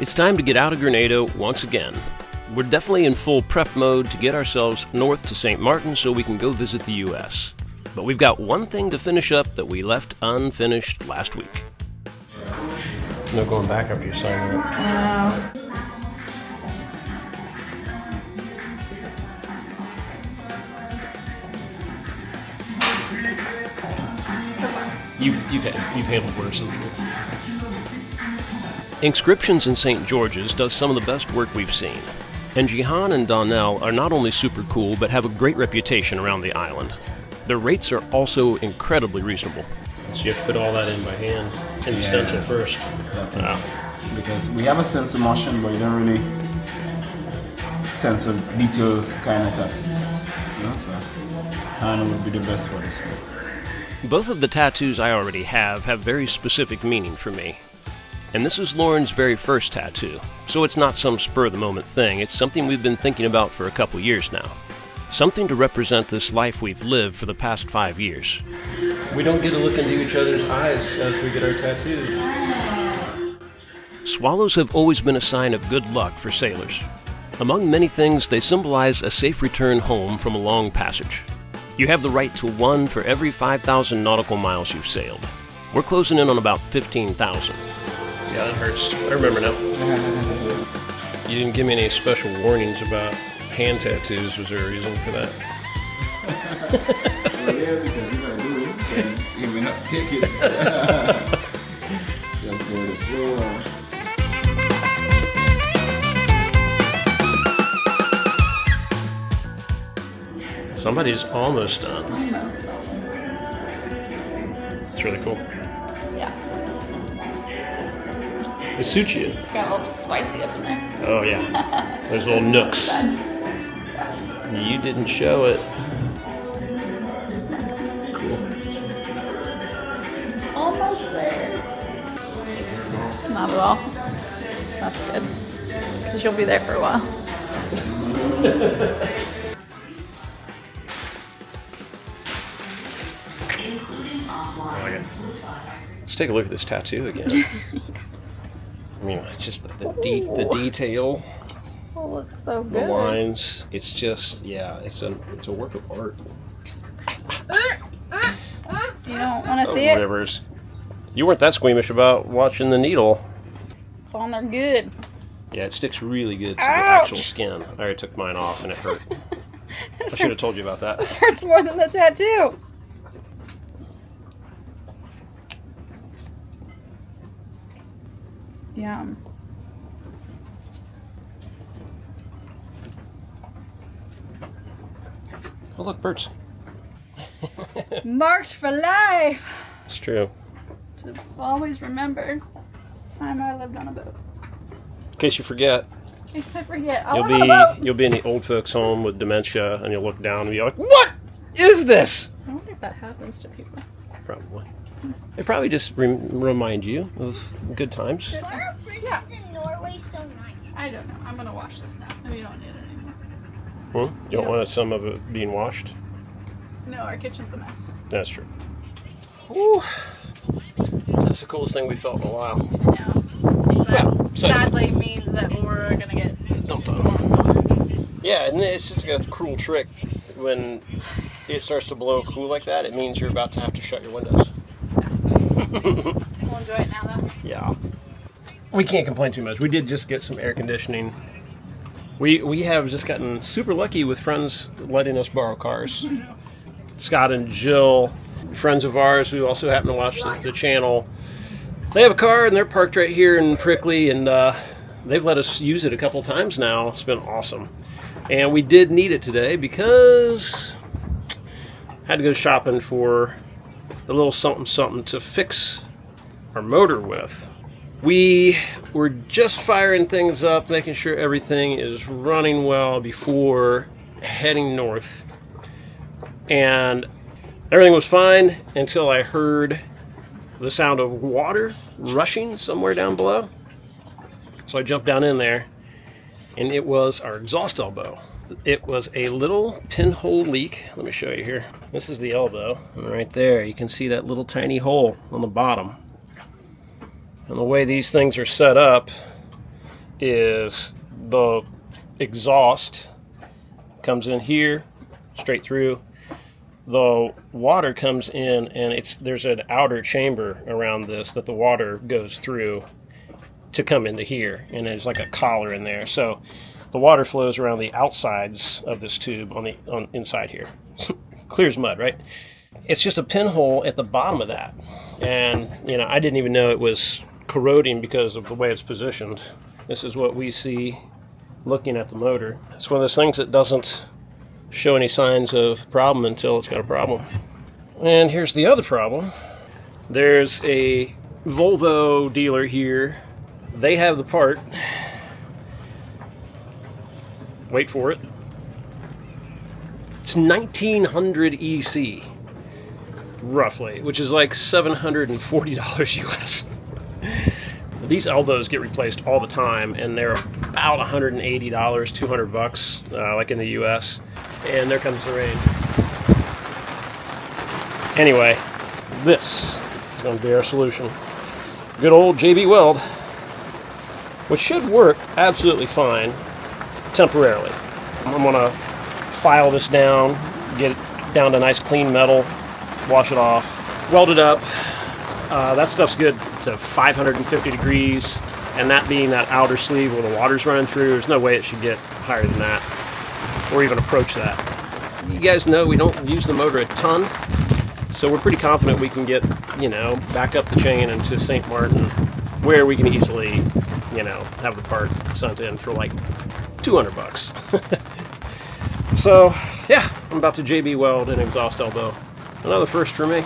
It's time to get out of Grenada once again. We're definitely in full prep mode to get ourselves north to St. Martin so we can go visit the U.S. But we've got one thing to finish up that we left unfinished last week. No going back after you sign up. You've handled worse than you. Inscriptions in St. George's does some of the best work we've seen. And Jihan and Donnell are not only super cool, but have a great reputation around the island. Their rates are also incredibly reasonable. So you have to put all that in by hand and the stencil first. That's it. Because we have a stencil motion, but you don't really stencil details kind of tattoos. You know, so hand would be the best for this one. Both of the tattoos I already have very specific meaning for me. And this is Lauren's very first tattoo, so it's not some spur-of-the-moment thing. It's something we've been thinking about for a couple years now. Something to represent this life we've lived for the past 5 years. We don't get to look into each other's eyes as we get our tattoos. Swallows have always been a sign of good luck for sailors. Among many things, they symbolize a safe return home from a long passage. You have the right to one for every 5,000 nautical miles you've sailed. We're closing in on about 15,000. Yeah, that hurts. I remember now. You didn't give me any special warnings about hand tattoos. Was there a reason for that? Well, yeah, because if I do, then you may not take it. Just go to the floor. Somebody's almost done. Almost. It's really cool. Yeah. It suits you. Got a little spicy up in there. Oh, yeah. There's little nooks. You didn't show it. Cool. Almost there. Not at all. That's good. Because you'll be there for a while. Let's take a look at this tattoo again. I mean, it's just the detail, Oh, it looks so the good. lines. It's just, yeah, it's a work of art. You don't want to see it? Whatever. You weren't that squeamish about watching the needle. It's on there good. Yeah, it sticks really good to Ouch! the actual skin. I already took mine off and it hurt. I should have told you about that. This hurts more than the tattoo. Yum. Oh, look, birds. Marked for life. It's true. To always remember the time I lived on a boat. In case you forget, Except forget, I live on a boat. you'll be in the old folks' home with dementia, and you'll look down and be like, "What is this?" I wonder if that happens to people. Probably. They probably just remind you of good times. Why are prisons in Norway so nice? I don't know. I'm going to wash this now. No, you don't need it anymore. You don't want some of it being washed? No, our kitchen's a mess. That's true. Whew. That's the coolest thing we felt in a while. No. That Well, sadly means that we're going to get Dumped on. storm. Yeah, and it's just a cruel trick. When it starts to blow cool like that, it means you're about to have to shut your windows. We'll enjoy it now, though. Yeah. We can't complain too much. We did just get some air conditioning. We have just gotten super lucky with friends letting us borrow cars. Scott and Jill, friends of ours who also happen to watch the channel, they have a car and they're parked right here in Prickly, and they've let us use it a couple times now. It's been awesome. And we did need it today because I had to go shopping for a little something to fix our motor with. We were just firing things up, making sure everything is running well before heading north. And everything was fine until I heard the sound of water rushing somewhere down below. So I jumped down in there, and it was our exhaust elbow. It was a little pinhole leak. Let me show you here. This is the elbow, and right there you can see that little tiny hole on the bottom. And the way these things are set up, is the exhaust comes in here, straight through. The water comes in, and there's an outer chamber around this that the water goes through to come into here, and there's like a collar in there. So the water flows around the outsides of this tube on inside here. Clear as mud, right? It's just a pinhole at the bottom of that, and I didn't even know it was corroding because of the way it's positioned. This is what we see looking at the motor. It's one of those things that doesn't show any signs of problem until it's got a problem. And here's the other problem. There's a Volvo dealer here. They have the part. Wait for it. It's 1900 EC, roughly, which is like $740 US. These elbows get replaced all the time, and they're about $180, $200, like in the US. And there comes the rain. Anyway, this is going to be our solution. Good old JB Weld, which should work absolutely fine temporarily. I'm going to file this down, get it down to nice clean metal, wash it off, weld it up. That stuff's good to 550 degrees, and that being that outer sleeve where the water's running through, there's no way it should get higher than that, or even approach that. You guys know we don't use the motor a ton, so we're pretty confident we can get, back up the chain into St. Martin, where we can easily, have the part sent in for like $200. So, yeah, I'm about to JB weld an exhaust elbow. Another first for me.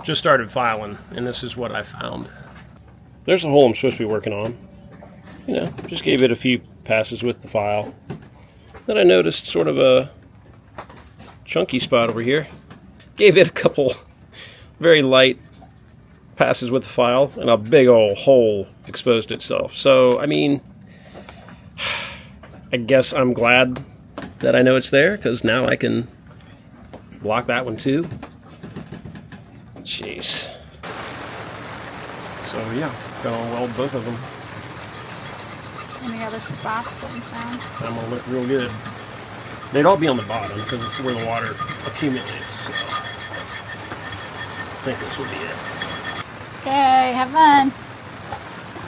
Just started filing, and this is what I found. There's a hole I'm supposed to be working on. Just gave it a few passes with the file. Then I noticed sort of a chunky spot over here. Gave it a couple very light passes with the file, and a big old hole exposed itself. So, I guess I'm glad that I know it's there, because now I can block that one too. Jeez. So yeah, gonna weld both of them. Any other spots that you found? I'm gonna look real good. They'd all be on the bottom because it's where the water accumulates. So I think this will be it. Okay, have fun.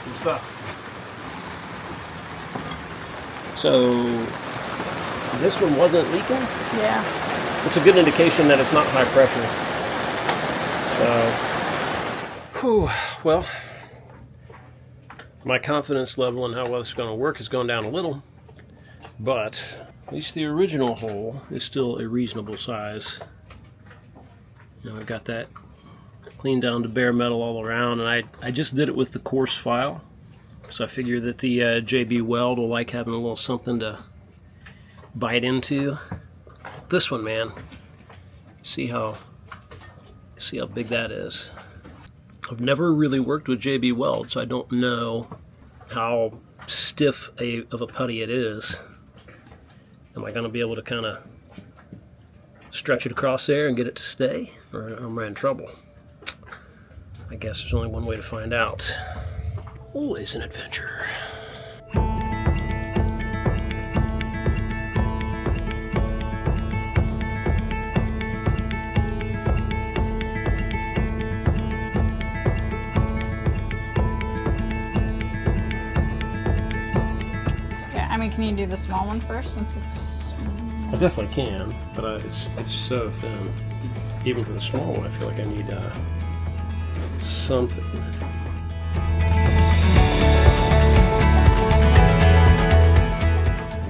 Good stuff. So this one wasn't leaking? Yeah. It's a good indication that it's not high pressure. So, well, my confidence level in how well this is going to work has gone down a little, but at least the original hole is still a reasonable size. I've got that cleaned down to bare metal all around, and I just did it with the coarse file, so I figure that the JB Weld will like having a little something to bite into. This one, man, see how big that is. I've never really worked with JB Weld, so I don't know how stiff of a putty it is. Am I going to be able to kind of stretch it across there and get it to stay? Or am I in trouble? I guess there's only one way to find out. Always an adventure. Can you do the small one first, since it's... I definitely can, but it's so thin. Even for the small one, I feel like I need something.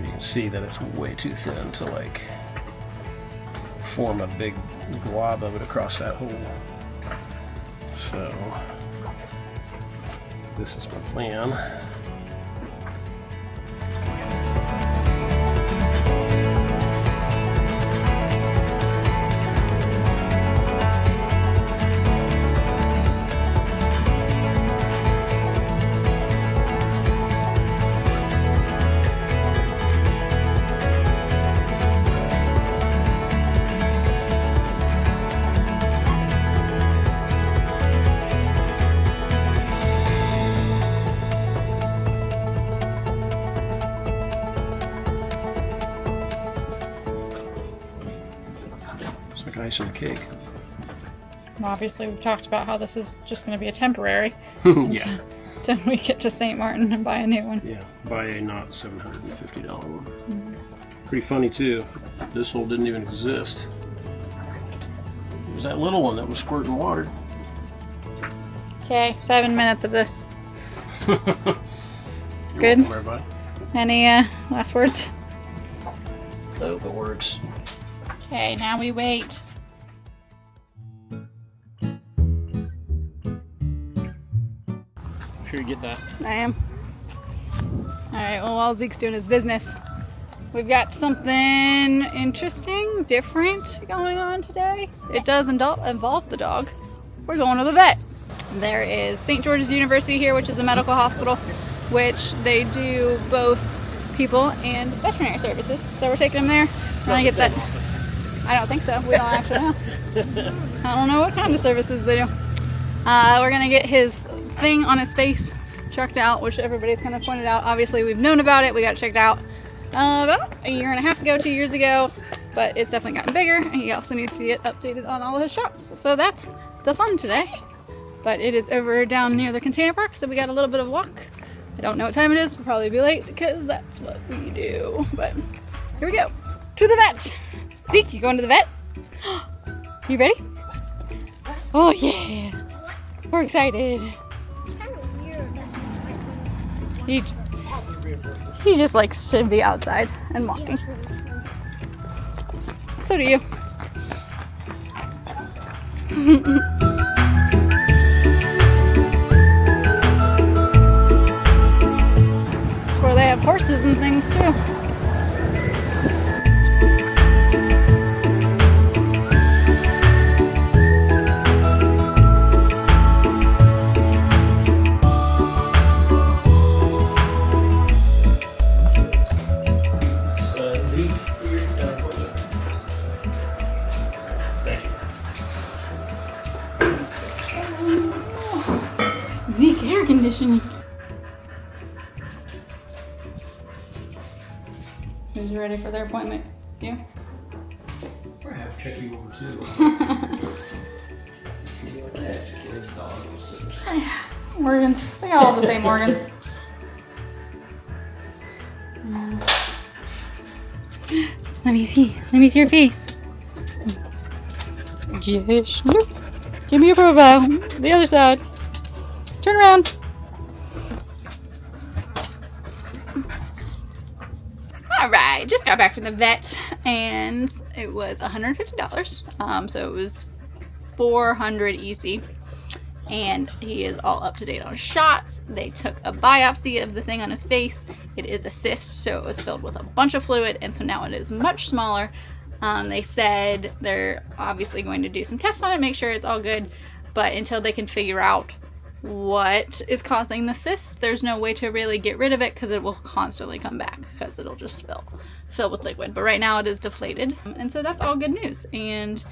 You can see that it's way too thin to like form a big glob of it across that hole. So this is my plan. like ice on a cake. Well, obviously, we've talked about how this is just going to be a temporary Yeah. until we get to St. Martin and buy a new one. Yeah, buy a not $750 one. Pretty funny too. This hole didn't even exist. It was that little one that was squirting water. Okay, 7 minutes of this. You're Good. welcome, everybody. Any last words? I hope it works. Okay, now we wait. Sure you get that. I am. Alright, well, while Zeke's doing his business, we've got something interesting, different going on today. It does involve the dog. We're going to the vet. There is St. George's University here, which is a medical hospital, which they do both people and veterinary services. So we're taking him there. Trying to get that. I don't think so. We don't actually know. I don't know what kind of services they do. We're gonna get his thing on his face checked out, which everybody's kind of pointed out. Obviously, we've known about it. We got it checked out about a year and a half ago, 2 years ago, but it's definitely gotten bigger. And he also needs to get updated on all of his shots. So that's the fun today. But it is over down near the container park, so we got a little bit of a walk. I don't know what time it is. We'll probably be late because that's what we do. But here we go. To the vet. Zeke, you going to the vet? You ready? Oh yeah. We're excited. He just likes to be outside and walking. So do you. It's where they have horses and things too. Zeke, air conditioning. Who's ready for their appointment? You? I have to check you over too. Cats, kids, dogs, Organs. They got all the same organs. Let me see. Let me see your face. Yes. Look. Give me your profile. The other side. Turn around. Alright, just got back from the vet and it was $150. So it was 400 EC. And he is all up to date on shots. They took a biopsy of the thing on his face. It is a cyst, so it was filled with a bunch of fluid, and so now it is much smaller. They said they're obviously going to do some tests on it, make sure it's all good, but until they can figure out what is causing the cyst, there's no way to really get rid of it because it will constantly come back because it'll just fill with liquid. But right now it is deflated, and so that's all good news. And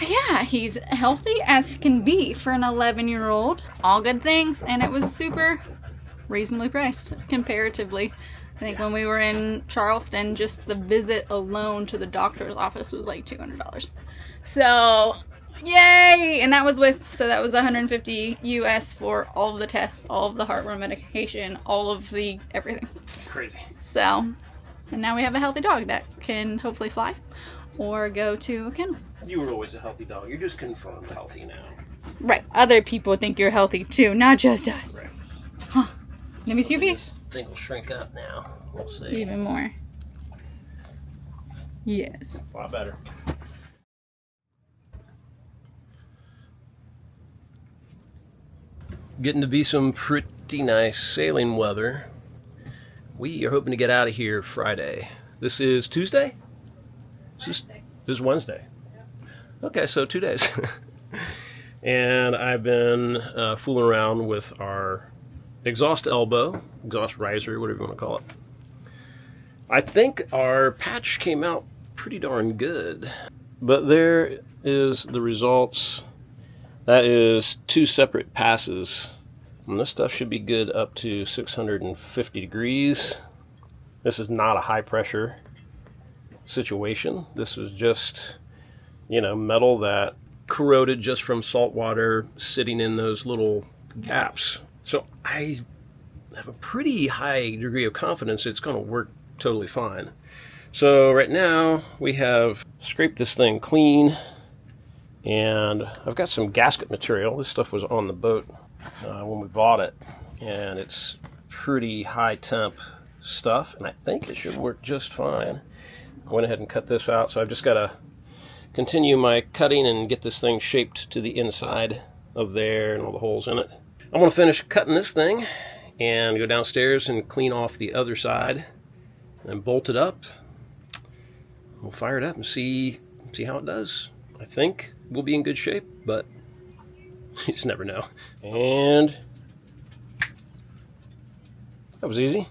yeah, he's healthy as can be for an 11-year-old. All good things, and it was super reasonably priced comparatively. I think when we were in Charleston, just the visit alone to the doctor's office was like $200. So, yay! And that was that was $150 US for all of the tests, all of the heartworm medication, all of the everything. Crazy. So, and now we have a healthy dog that can hopefully fly or go to a kennel. You were always a healthy dog. You're just confirmed healthy now. Right. Other people think you're healthy too, not just us. Right. Huh. Let me see your face. This thing will shrink up now. We'll see. Even more. Yes. A lot better. Getting to be some pretty nice sailing weather. We are hoping to get out of here Friday. This is Tuesday? This is Wednesday. Okay, so 2 days. And I've been fooling around with our exhaust elbow, exhaust riser, whatever you want to call it. I think our patch came out pretty darn good. But there is the results. That is 2 separate passes. And this stuff should be good up to 650 degrees. This is not a high pressure situation. This was just metal that corroded just from salt water sitting in those little gaps. So I have a pretty high degree of confidence it's going to work totally fine. So right now we have scraped this thing clean, and I've got some gasket material. This stuff was on the boat when we bought it, and it's pretty high temp stuff, and I think it should work just fine. I went ahead and cut this out, so I've just got to continue my cutting and get this thing shaped to the inside of there and all the holes in it. I'm going to finish cutting this thing and go downstairs and clean off the other side and bolt it up. We'll fire it up and see how it does. I think we'll be in good shape, but you just never know. And that was easy.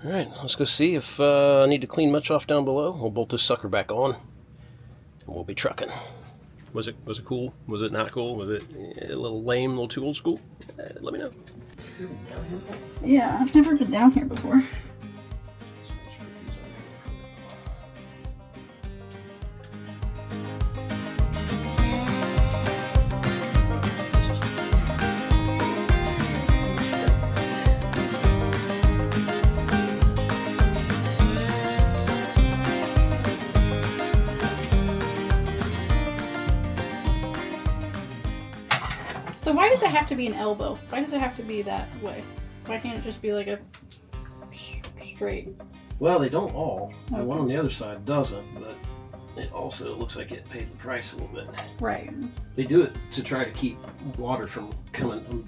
All right, let's go see if I need to clean much off down below. We'll bolt this sucker back on, and we'll be trucking. Was it cool? Was it not cool? Was it a little lame, a little too old school? Let me know. Yeah, I've never been down here before. So why does it have to be an elbow? Why does it have to be that way? Why can't it just be like a straight? Well, they don't all. Okay. The one on the other side doesn't, but it also looks like it paid the price a little bit. Right. They do it to try to keep water from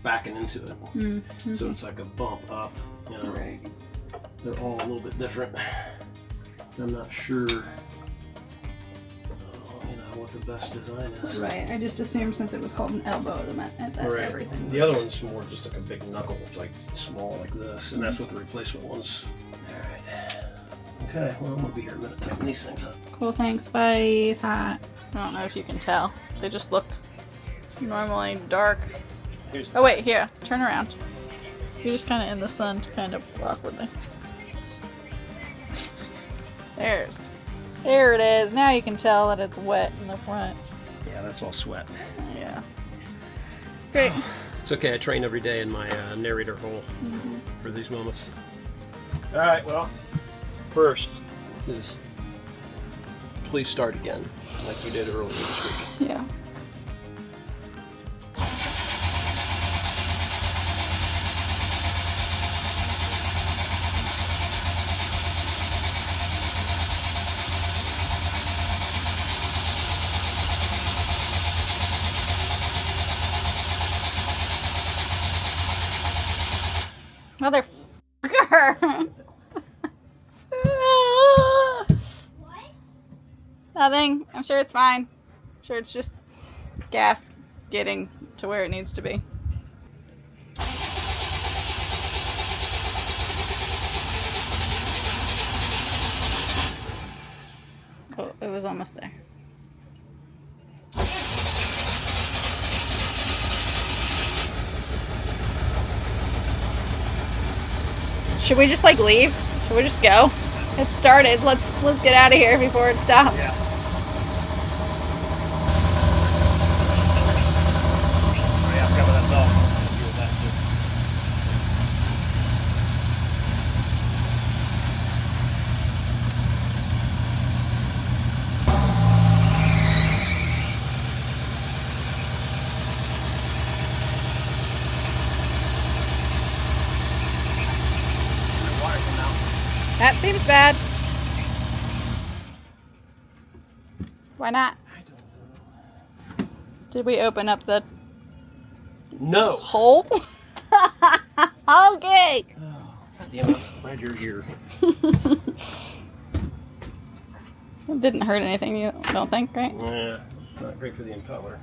backing into it. Mm-hmm. So it's like a bump up. Right. They're all a little bit different. I'm not sure what the best design is. Right. I just assumed since it was called an elbow, that meant that Right. everything was... The other one's more just like a big knuckle. It's like small like this, and that's what the replacement one's. All right. Okay. Well, I'm gonna be here a minute typing these things up. Cool, thanks. Bye. I don't know if you can tell. They just look normally dark. Oh wait, here. Turn around. You're just kind of in the sun, kind of awkwardly. There it is. Now you can tell that it's wet in the front. Yeah, that's all sweat. Yeah. Great. It's okay. I train every day in my narrator role for these moments. All right. Well, first is please start again, like you did earlier this week. Yeah. Motherfucker! Nothing. I'm sure it's fine. I'm sure it's just gas getting to where it needs to be. Oh, it was almost there. Should we just like leave? Should we just go? It started. Let's get out of here before it stops. Yeah. I forgot about that belt. Deal with that too. That seems bad. Why not? I don't know. Did we open up the No. hole? Okay. Oh, damn it. Glad you're here. It didn't hurt anything, you don't think, right? Yeah, it's not great for the impeller.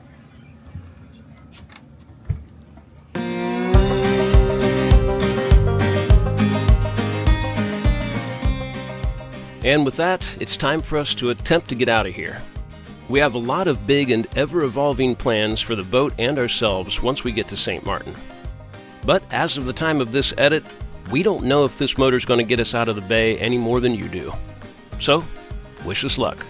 And with that, it's time for us to attempt to get out of here. We have a lot of big and ever-evolving plans for the boat and ourselves once we get to St. Martin. But as of the time of this edit, we don't know if this motor's going to get us out of the bay any more than you do. So, wish us luck.